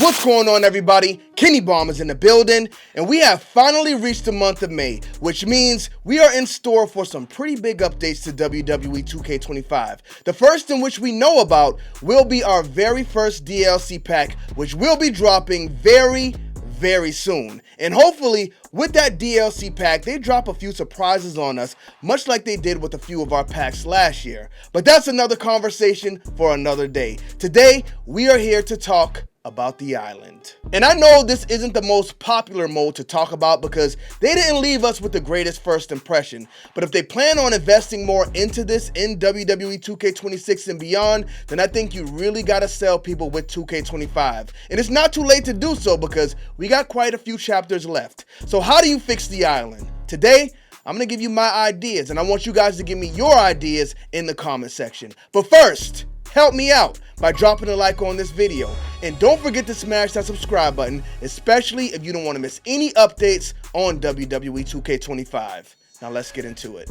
What's going on, everybody? Kennybombx is in the building, and we have finally reached the month of May, which means we are in store for some pretty big updates to WWE 2K25. The first in which we know about will be our very first DLC pack, which will be dropping very soon. And hopefully, with that DLC pack, they drop a few surprises on us, much like they did with a few of our packs last year. But that's another conversation for another day. Today, we are here to talk about the island. And I know this isn't the most popular mode to talk about because they didn't leave us with the greatest first impression. But if they plan on investing more into this in WWE 2K26 and beyond, then I think you really gotta sell people with 2K25. And it's not too late to do so because we got quite a few chapters left. So how do you fix the island? Today, I'm gonna give you my ideas, and I want you guys to give me your ideas in the comment section. But first, help me out by dropping a like on this video. And don't forget to smash that subscribe button, especially if you don't want to miss any updates on WWE 2K25. Now let's get into it.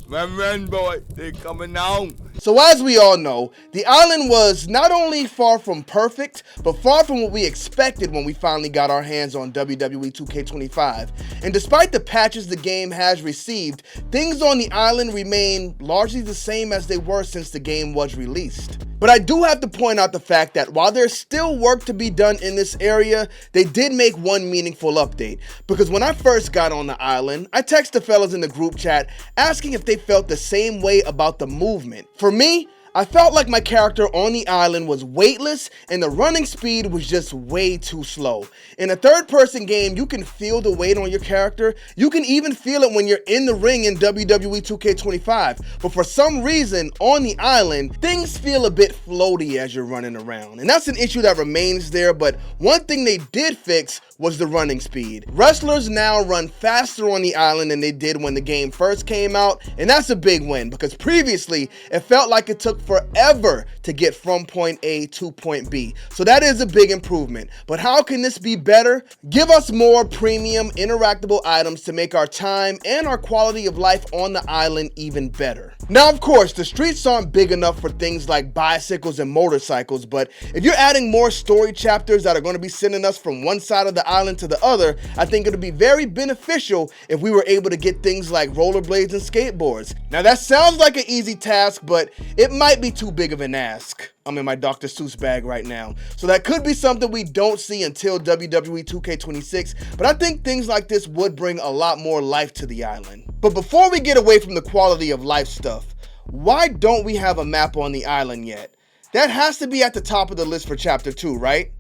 Run, boy, they coming on. So as we all know, the island was not only far from perfect, but far from what we expected when we finally got our hands on WWE 2K25. And despite the patches the game has received, things on the island remain largely the same as they were since the game was released. But I do have to point out the fact that while there's still work to be done in this area, they did make one meaningful update. Because when I first got on the island, I texted the fellas in the group chat asking if they felt the same way about the movement. For me, I felt like my character on the island was weightless and the running speed was just way too slow. In a third-person game, you can feel the weight on your character. You can even feel it when you're in the ring in WWE 2K25. But for some reason, on the island, things feel a bit floaty as you're running around. And that's an issue that remains there, but one thing they did fix was the running speed. Wrestlers now run faster on the island than they did when the game first came out, and that's a big win because previously, it felt like it took forever to get from point A to point B. So that is a big improvement. But how can this be better? Give us more premium interactable items to make our time and our quality of life on the island even better. Now, of course, the streets aren't big enough for things like bicycles and motorcycles, but if you're adding more story chapters that are going to be sending us from one side of the island to the other, I think it'll be very beneficial if we were able to get things like rollerblades and skateboards. Now, that sounds like an easy task, but it might be too big of an ask. I'm in my Dr. Seuss bag right now. So that could be something we don't see until WWE 2K26, but I think things like this would bring a lot more life to the island. But before we get away from the quality of life stuff, why don't we have a map on the island yet? That has to be at the top of the list for Chapter 2, right?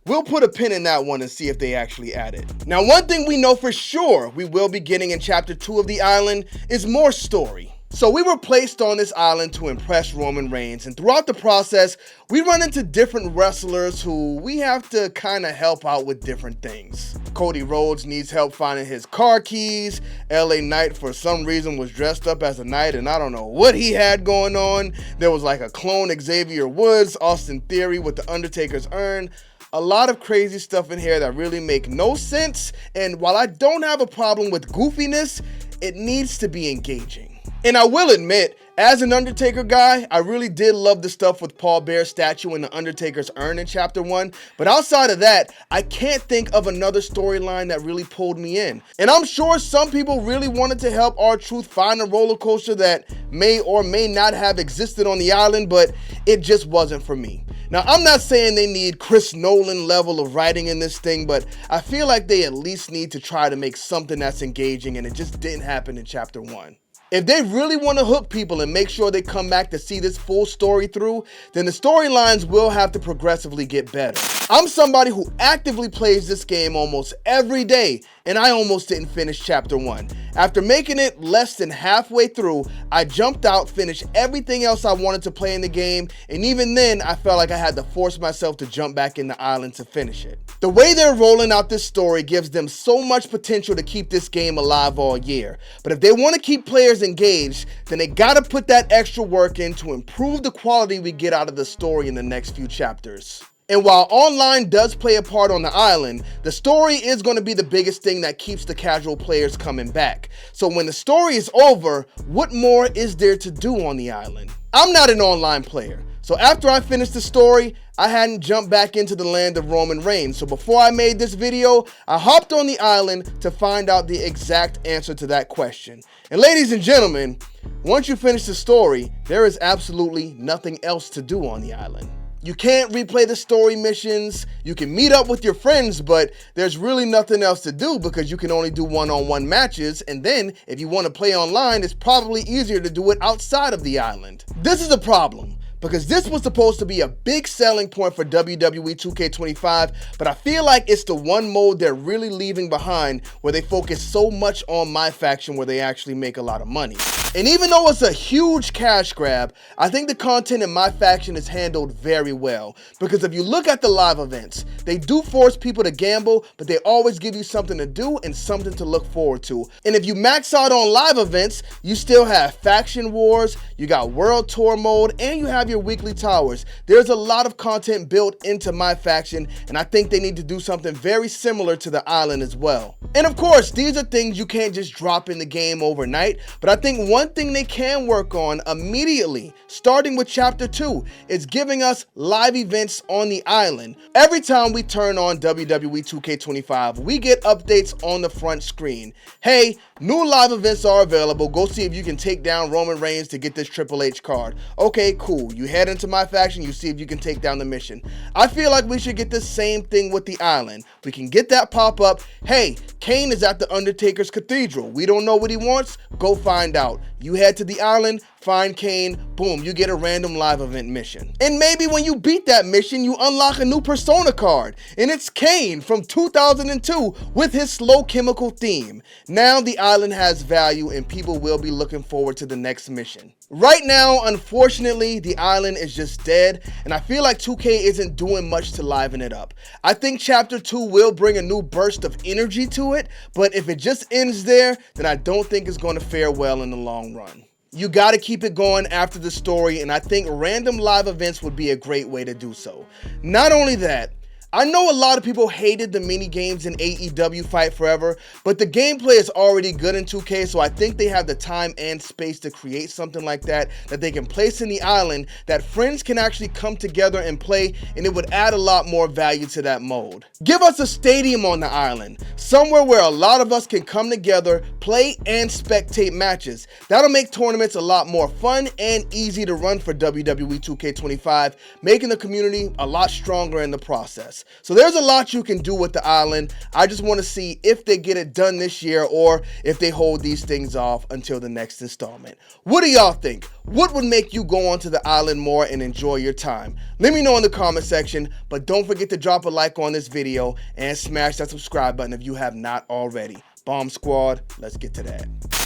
We'll put a pin in that one and see if they actually add it. Now, one thing we know for sure we will be getting in Chapter 2 of the island is more story. So we were placed on this island to impress Roman Reigns, and throughout the process, we run into different wrestlers who we have to kind of help out with different things. Cody Rhodes needs help finding his car keys. LA Knight, for some reason, was dressed up as a knight, and I don't know what he had going on. There was like a clone Xavier Woods, Austin Theory with the Undertaker's urn. A lot of crazy stuff in here that really make no sense, and while I don't have a problem with goofiness, it needs to be engaging. And I will admit, as an Undertaker guy, I really did love the stuff with Paul Bear's statue and the Undertaker's urn in Chapter 1, but outside of that, I can't think of another storyline that really pulled me in. And I'm sure some people really wanted to help R-Truth find a roller coaster that may or may not have existed on the island, but it just wasn't for me. Now, I'm not saying they need Chris Nolan level of writing in this thing, but I feel like they at least need to try to make something that's engaging, and it just didn't happen in Chapter 1. If they really want to hook people and make sure they come back to see this full story through, then the storylines will have to progressively get better. I'm somebody who actively plays this game almost every day, and I almost didn't finish Chapter 1. After making it less than halfway through, I jumped out, finished everything else I wanted to play in the game, and even then, I felt like I had to force myself to jump back in the island to finish it. The way they're rolling out this story gives them so much potential to keep this game alive all year. But if they want to keep players engaged, then they gotta put that extra work in to improve the quality we get out of the story in the next few chapters. And while online does play a part on the island, the story is going to be the biggest thing that keeps the casual players coming back. So when the story is over, what more is there to do on the island? I'm not an online player, so after I finished the story, I hadn't jumped back into the land of Roman Reigns. So before I made this video, I hopped on the island to find out the exact answer to that question. And ladies and gentlemen, once you finish the story, there is absolutely nothing else to do on the island. You can't replay the story missions, you can meet up with your friends, but there's really nothing else to do because you can only do one-on-one matches, and then if you want to play online, it's probably easier to do it outside of the island. This is a problem, because this was supposed to be a big selling point for WWE 2K25, but I feel like it's the one mode they're really leaving behind where they focus so much on my faction where they actually make a lot of money. And even though it's a huge cash grab, I think the content in my faction is handled very well. Because if you look at the live events, they do force people to gamble, but they always give you something to do and something to look forward to. And if you max out on live events, you still have faction wars, you got world tour mode, and you have your weekly towers. There's a lot of content built into my faction, and I think they need to do something very similar to the island as well. And of course, these are things you can't just drop in the game overnight, but I think one thing they can work on immediately, starting with Chapter 2, is giving us live events on the island. Every time we turn on WWE 2K25, we get updates on the front screen. Hey, new live events are available. Go see if you can take down Roman Reigns to get this Triple H card. Okay, cool. You head into my faction, you see if you can take down the mission. I feel like we should get the same thing with the island. We can get that pop-up. Hey, Kane is at the Undertaker's Cathedral. We don't know what he wants. Go find out. You head to the island, find Kane, boom, you get a random live event mission. And maybe when you beat that mission, you unlock a new Persona card, and it's Kane from 2002 with his slow chemical theme. Now the island has value and people will be looking forward to the next mission. Right now, unfortunately, the island is just dead, and I feel like 2K isn't doing much to liven it up. I think Chapter 2 will bring a new burst of energy to it, but if it just ends there, then I don't think it's going to fare well in the long run. You got to keep it going after the story, and I think random live events would be a great way to do so. Not only that, I know a lot of people hated the mini games in AEW Fight Forever, but the gameplay is already good in 2K, so I think they have the time and space to create something like that they can place in the island that friends can actually come together and play, and it would add a lot more value to that mode. Give us a stadium on the island, somewhere where a lot of us can come together, play, and spectate matches. That'll make tournaments a lot more fun and easy to run for WWE 2K25, making the community a lot stronger in the process. So there's a lot you can do with the island. I just want to see if they get it done this year or if they hold these things off until the next installment. What do y'all think? What would make you go onto the island more and enjoy your time? Let me know in the comment section, but don't forget to drop a like on this video and smash that subscribe button if you have not already. Bomb Squad, let's get to that.